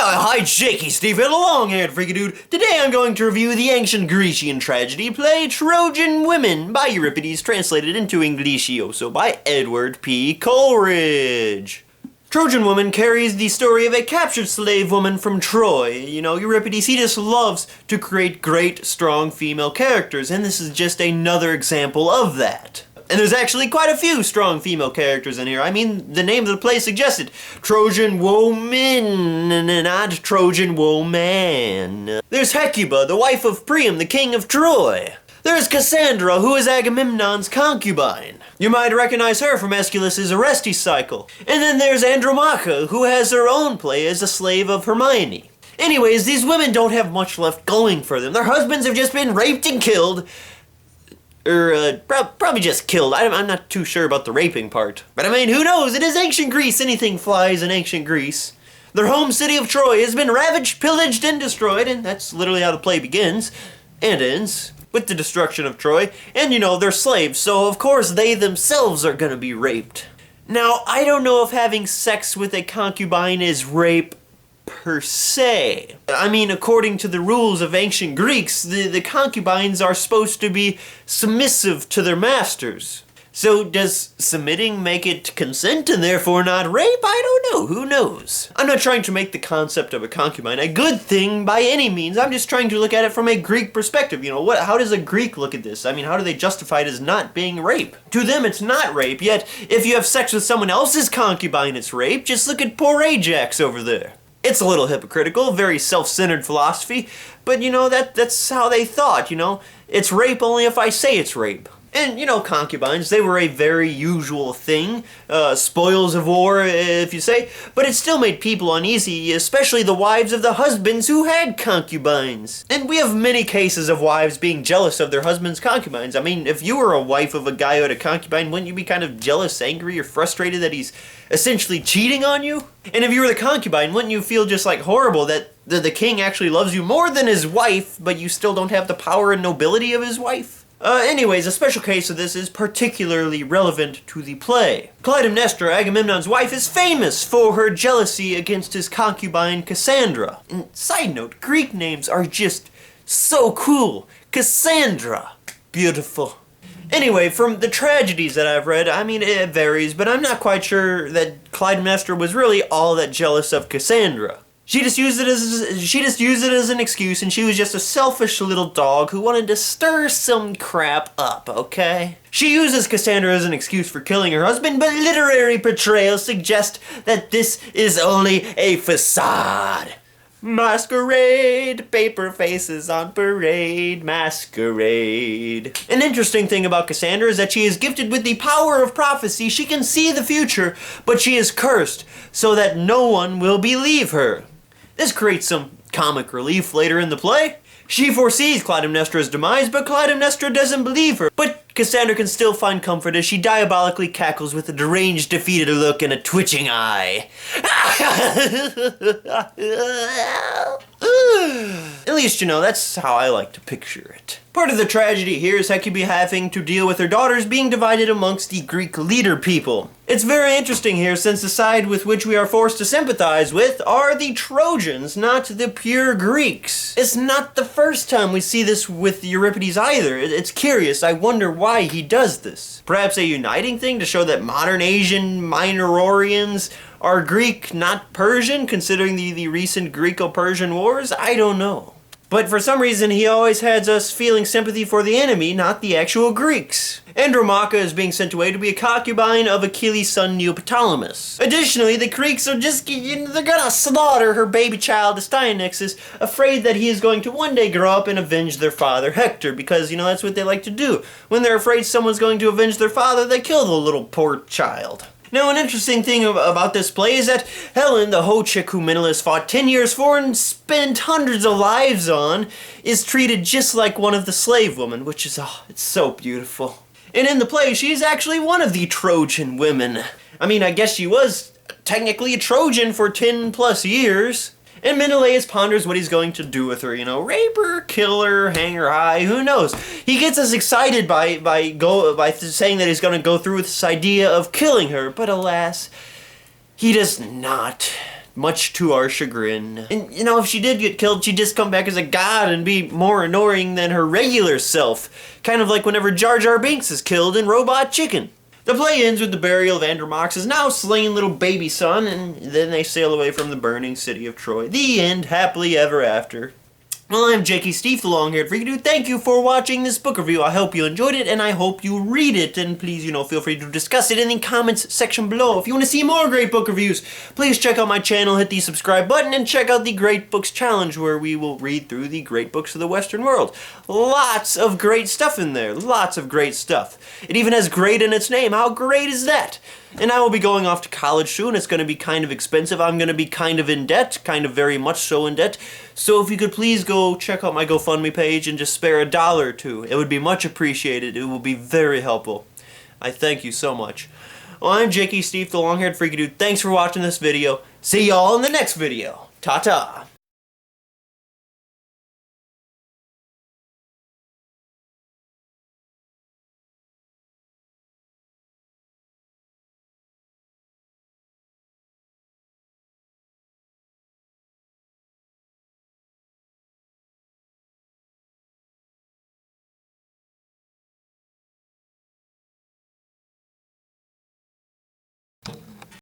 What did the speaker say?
Hi, Jakob Stief, and a long-haired freaky dude. Today I'm going to review the ancient Grecian tragedy play Trojan Women by Euripides, translated into Inglesioso by Edward P. Coleridge. Trojan Woman carries the story of a captured slave woman from Troy. You know, Euripides, he just loves to create great, strong female characters, and this is just another example of that. And there's actually quite a few strong female characters in here. I mean, the name of the play suggested. Trojan Woman, not Trojan Woman. There's Hecuba, the wife of Priam, the king of Troy. There's Cassandra, who is Agamemnon's concubine. You might recognize her from Aeschylus's Orestes cycle. And then there's Andromache, who has her own play as a slave of Hermione. Anyways, these women don't have much left going for them. Their husbands have just been raped and killed. Probably just killed. I'm not too sure about the raping part. But I mean, who knows? It is ancient Greece. Anything flies in ancient Greece. Their home city of Troy has been ravaged, pillaged, and destroyed, and that's literally how the play begins and ends, with the destruction of Troy. And you know, they're slaves, so of course they themselves are gonna be raped. Now, I don't know if having sex with a concubine is rape per se. I mean, according to the rules of ancient Greeks, the concubines are supposed to be submissive to their masters. So does submitting make it consent and therefore not rape? I don't know. Who knows? I'm not trying to make the concept of a concubine a good thing by any means. I'm just trying to look at it from a Greek perspective. You know, how does a Greek look at this? I mean, how do they justify it as not being rape? To them, it's not rape, yet if you have sex with someone else's concubine, it's rape. Just look at poor Ajax over there. It's a little hypocritical, very self-centered philosophy, but you know, that's how they thought, you know? It's rape only if I say it's rape. And, you know, concubines, they were a very usual thing, spoils of war, if you say, but it still made people uneasy, especially the wives of the husbands who had concubines. And we have many cases of wives being jealous of their husbands' concubines. I mean, if you were a wife of a guy who had a concubine, wouldn't you be kind of jealous, angry, or frustrated that he's essentially cheating on you? And if you were the concubine, wouldn't you feel just like horrible that the king actually loves you more than his wife, but you still don't have the power and nobility of his wife? Anyways, a special case of this is particularly relevant to the play. Clytemnestra, Agamemnon's wife, is famous for her jealousy against his concubine Cassandra. And side note, Greek names are just so cool. Cassandra. Beautiful. Anyway, from the tragedies that I've read, I mean, it varies, but I'm not quite sure that Clytemnestra was really all that jealous of Cassandra. She just used it as an excuse, and she was just a selfish little dog who wanted to stir some crap up, okay? She uses Cassandra as an excuse for killing her husband, but literary portrayals suggest that this is only a facade. Masquerade, paper faces on parade, masquerade. An interesting thing about Cassandra is that she is gifted with the power of prophecy. She can see the future, but she is cursed so that no one will believe her. This creates some comic relief later in the play. She foresees Clytemnestra's demise, but Clytemnestra doesn't believe her. But Cassandra can still find comfort as she diabolically cackles with a deranged, defeated look and a twitching eye. At least, you know, that's how I like to picture it. Part of the tragedy here is Hecuba having to deal with her daughters being divided amongst the Greek leader people. It's very interesting here since the side with which we are forced to sympathize with are the Trojans, not the pure Greeks. It's not the first time we see this with Euripides either. It's curious. I wonder why he does this. Perhaps a uniting thing to show that modern Asian Minororians are Greek, not Persian, considering the recent Greco-Persian wars? I don't know. But for some reason, he always has us feeling sympathy for the enemy, not the actual Greeks. Andromache is being sent away to be a concubine of Achilles' son Neoptolemus. Additionally, the Greeks are just, they're gonna slaughter her baby child Astyanaxis, afraid that he is going to one day grow up and avenge their father Hector, because, you know, that's what they like to do. When they're afraid someone's going to avenge their father, they kill the little poor child. Now, an interesting thing about this play is that Helen, the hoe chick who Menelaus fought 10 years for and spent hundreds of lives on, is treated just like one of the slave women, which is, it's so beautiful. And in the play, she's actually one of the Trojan women. I mean, I guess she was technically a Trojan for 10 plus years. And Menelaus ponders what he's going to do with her, you know, rape her, kill her, hang her high, who knows. He gets us excited by saying that he's going to go through with this idea of killing her, but alas, he does not much to our chagrin. And, you know, if she did get killed, she'd just come back as a god and be more annoying than her regular self. Kind of like whenever Jar Jar Binks is killed in Robot Chicken. The play ends with the burial of Andromache's now slain little baby son, and then they sail away from the burning city of Troy. The end, happily ever after. Well, I'm Jakob Stief, the long-haired freak dude. Thank you for watching this book review. I hope you enjoyed it, and I hope you read it. And please, feel free to discuss it in the comments section below. If you want to see more great book reviews, please check out my channel, hit the subscribe button, and check out the Great Books Challenge, where we will read through the great books of the Western world. Lots of great stuff in there. Lots of great stuff. It even has great in its name. How great is that? And I will be going off to college soon. It's going to be kind of expensive. I'm going to be kind of in debt, kind of very much so in debt. So if you could please go check out my GoFundMe page and just spare $1 or $2. It would be much appreciated. It will be very helpful. I thank you so much. Well, I'm Jakob Stief, the long-haired freaky dude. Thanks for watching this video. See y'all in the next video. Ta-ta.